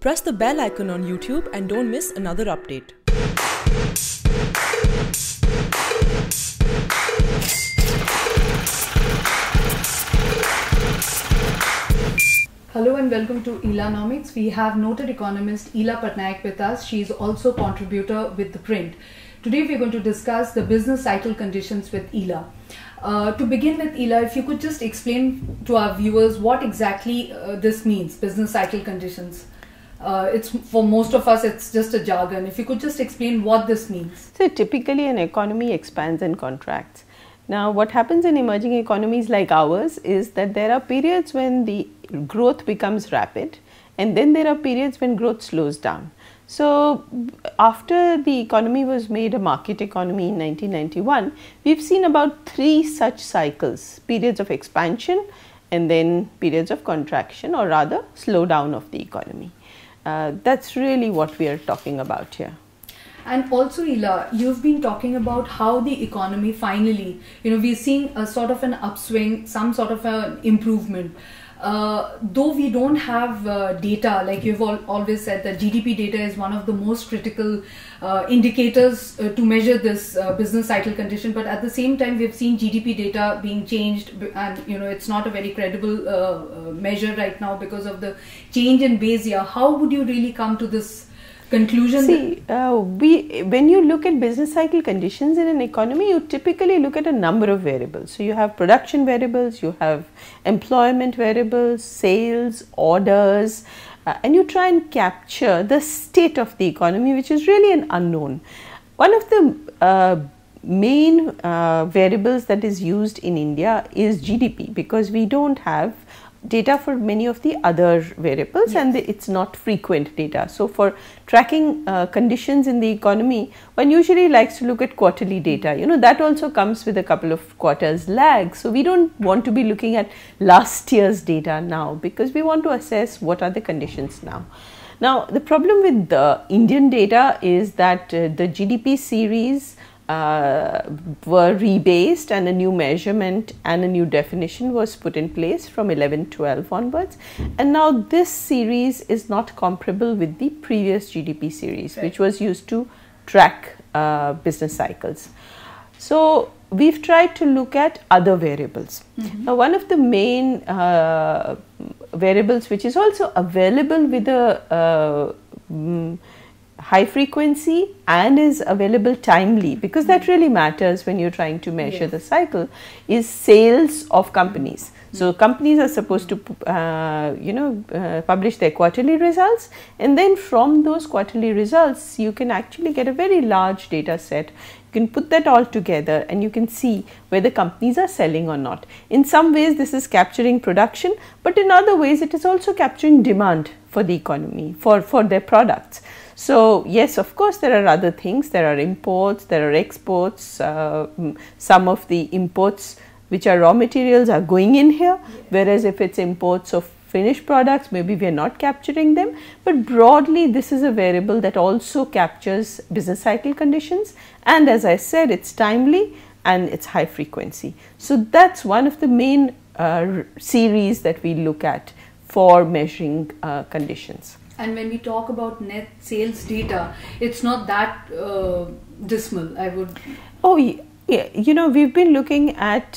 Press the bell icon on YouTube and don't miss another update. Hello and welcome to Elanomics. We have noted economist Ela Patnaik with us. She is also a contributor with ThePrint. Today we are going to discuss the business cycle conditions with Ela. To begin with, Ela, if you could just explain to our viewers what exactly this means, business cycle conditions. It's for most of us, it's just a jargon. If you could just explain what this means. So typically an economy expands and contracts. Now what happens in emerging economies like ours is that there are periods when the growth becomes rapid and then there are periods when growth slows down. So after the economy was made a market economy in 1991, we've seen about 3 such cycles: periods of expansion and then periods of contraction, or rather slowdown of the economy. That's really what we are talking about here. And also, Ela, you've been talking about how the economy finally, we're seeing a sort of an upswing, some sort of an improvement. Though we don't have data, like you've always said that GDP data is one of the most critical indicators to measure this business cycle condition, but at the same time we've seen GDP data being changed, and it's not a very credible measure right now because of the change in base year. How would you really come to this conclusion? See, when you look at business cycle conditions in an economy, you typically look at a number of variables. So you have production variables, you have employment variables, sales, orders, and you try and capture the state of the economy, which is really an unknown. One of the main variables that is used in India is GDP, because we don't have data for many of the other variables. Yes. And it's not frequent data. So for tracking conditions in the economy, one usually likes to look at quarterly data. That also comes with a couple of quarters lag. So we don't want to be looking at last year's data now, because we want to assess what are the conditions now. Now the problem with the Indian data is that the GDP series were rebased, and a new measurement and a new definition was put in place from 11-12 onwards, and now this series is not comparable with the previous GDP series, which was used to track business cycles. So we've tried to look at other variables. Now one of the main variables which is also available with a high frequency and is available timely, because that really matters when you're trying to measure the cycle, is sales of companies. So companies are supposed to publish their quarterly results, and then from those quarterly results you can actually get a very large data set. You can put that all together and you can see whether companies are selling or not. In some ways this is capturing production, but in other ways it is also capturing demand for the economy, for their products. So yes, of course there are other things. There are imports, there are exports. Some of the imports which are raw materials are going in here, whereas if it's imports of finished products, maybe we are not capturing them. But broadly this is a variable that also captures business cycle conditions, and as I said, it's timely and it's high frequency. So that's one of the main series that we look at for measuring conditions. And when we talk about net sales data, it's not that dismal, I would... Oh, yeah. We've been looking at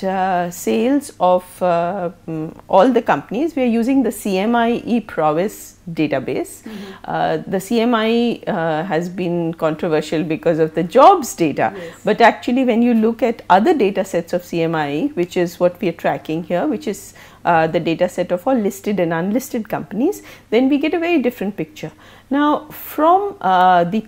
sales of all the companies. We are using the CMI Prowess database. The CMI has been controversial because of the jobs data. Yes. But actually when you look at other data sets of CMI, which is what we are tracking here, which is the data set of all listed and unlisted companies, then we get a very different picture. Now from the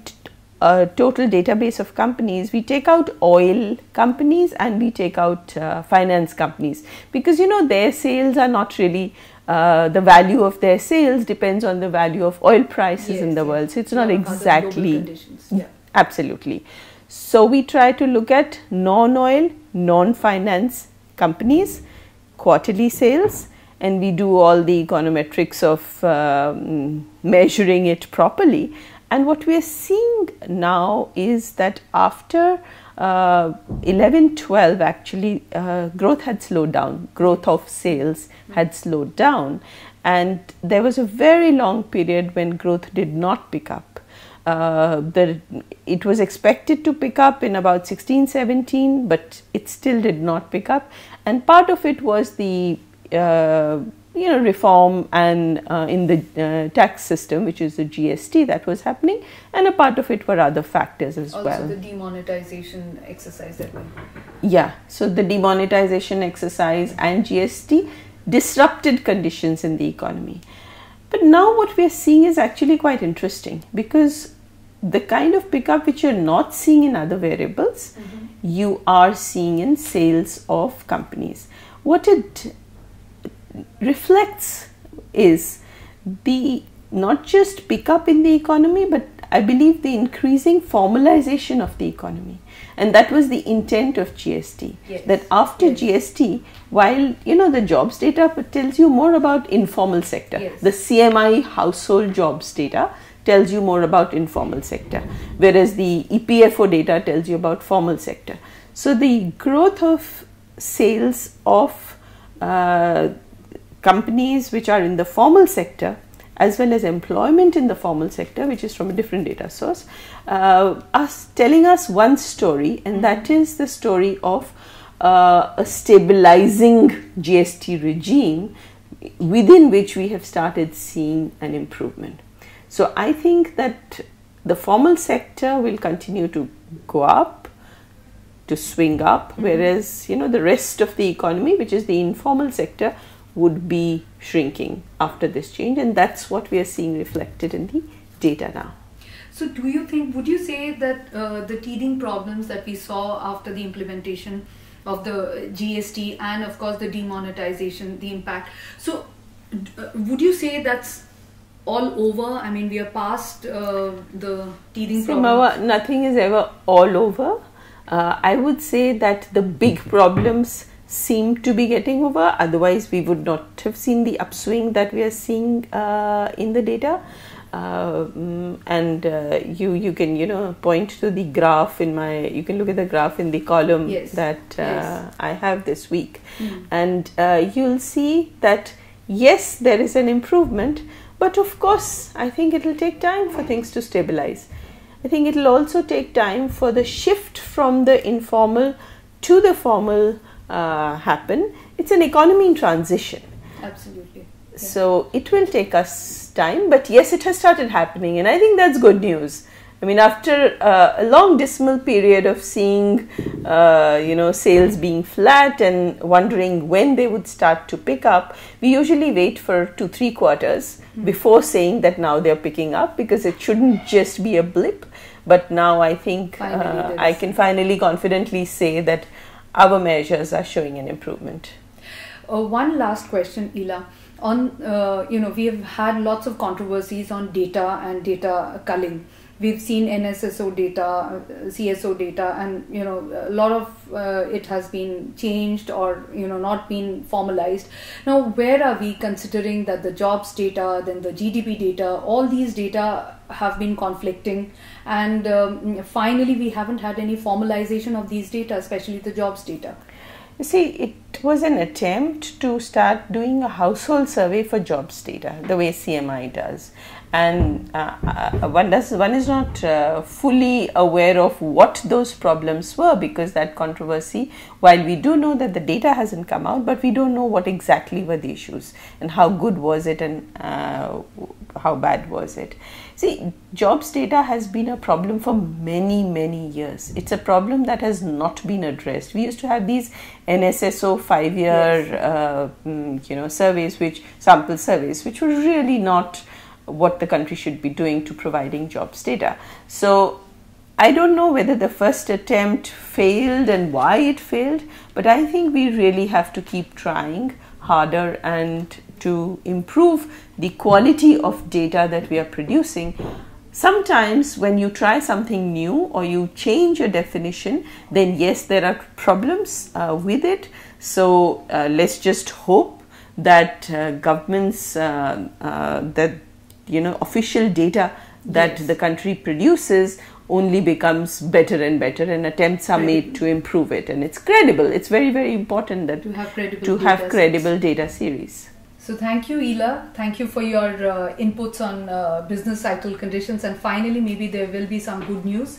total database of companies, we take out oil companies and we take out finance companies, because their sales are not really the value of their sales depends on the value of oil prices in the world. So it's not exactly absolutely. So we try to look at non-oil, non-finance companies, quarterly sales, and we do all the econometrics of measuring it properly. And what we are seeing now is that after 11-12 actually growth had slowed down, growth of sales had slowed down, and there was a very long period when growth did not pick up. It was expected to pick up in about 16-17, but it still did not pick up, and part of it was the reform and in the tax system, which is the GST that was happening, and a part of it were other factors as well. Also the demonetisation exercise that went. Yeah, so the demonetisation exercise and GST disrupted conditions in the economy. But now what we are seeing is actually quite interesting, because the kind of pickup which you're not seeing in other variables, you are seeing in sales of companies. What it reflects is the not just pickup in the economy, but I believe the increasing formalization of the economy. And that was the intent of GST. Yes. That after GST, while the jobs data tells you more about informal sector, the CMI household jobs data tells you more about informal sector, whereas the EPFO data tells you about formal sector. So the growth of sales of companies which are in the formal sector, as well as employment in the formal sector, which is from a different data source, telling us one story, and that is the story of a stabilizing GST regime within which we have started seeing an improvement. So I think that the formal sector will continue to go up, to swing up, whereas the rest of the economy, which is the informal sector, would be shrinking after this change, and that's what we are seeing reflected in the data now. So would you say that the teething problems that we saw after the implementation of the GST and of course the demonetization, the impact, so would you say that's all over? I mean, we are past the teething problems? Nothing is ever all over. I would say that the big problems seem to be getting over, otherwise we would not have seen the upswing that we are seeing in the data. You can point to the graph you can look at the graph in the column that I have this week, and you'll see that yes, there is an improvement, but of course I think it will take time for things to stabilize. I think it will also take time for the shift from the informal to the formal happen. It's an economy in transition. Absolutely. Yeah. So it will take us time, but yes, it has started happening, and I think that's good news. I mean, after a long dismal period of seeing sales being flat and wondering when they would start to pick up, we usually wait for 2-3 quarters before saying that now they're picking up, because it shouldn't just be a blip. But now I think I can finally confidently say that our measures are showing an improvement. One last question, Ela. We have had lots of controversies on data and data culling. We've seen NSSO data, CSO data, and a lot of it has been changed or not been formalized. Now, where are we, considering that the jobs data, then the GDP data, all these data have been conflicting, and finally we haven't had any formalization of these data, especially the jobs data? You see, it was an attempt to start doing a household survey for jobs data, the way CMI does. And one is not fully aware of what those problems were, because that controversy, while we do know that the data hasn't come out, but we don't know what exactly were the issues and how good was it and how bad was it. See, jobs data has been a problem for many years. It's a problem that has not been addressed. We used to have these NSSO 5-year surveys, sample surveys, which were really not what the country should be doing to providing jobs data. So I don't know whether the first attempt failed and why it failed, but I think we really have to keep trying harder and to improve the quality of data that we are producing. Sometimes when you try something new or you change your definition, then yes, there are problems with it. So let's just hope that governments, official data that the country produces only becomes better and better, and attempts are made to improve it, and it's credible. It's very important that to have credible data series. So thank you, Ela. Thank you for your inputs on business cycle conditions, and finally maybe there will be some good news.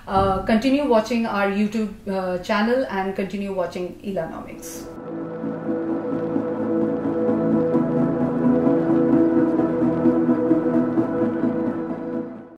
Continue watching our YouTube channel and continue watching Elanomics.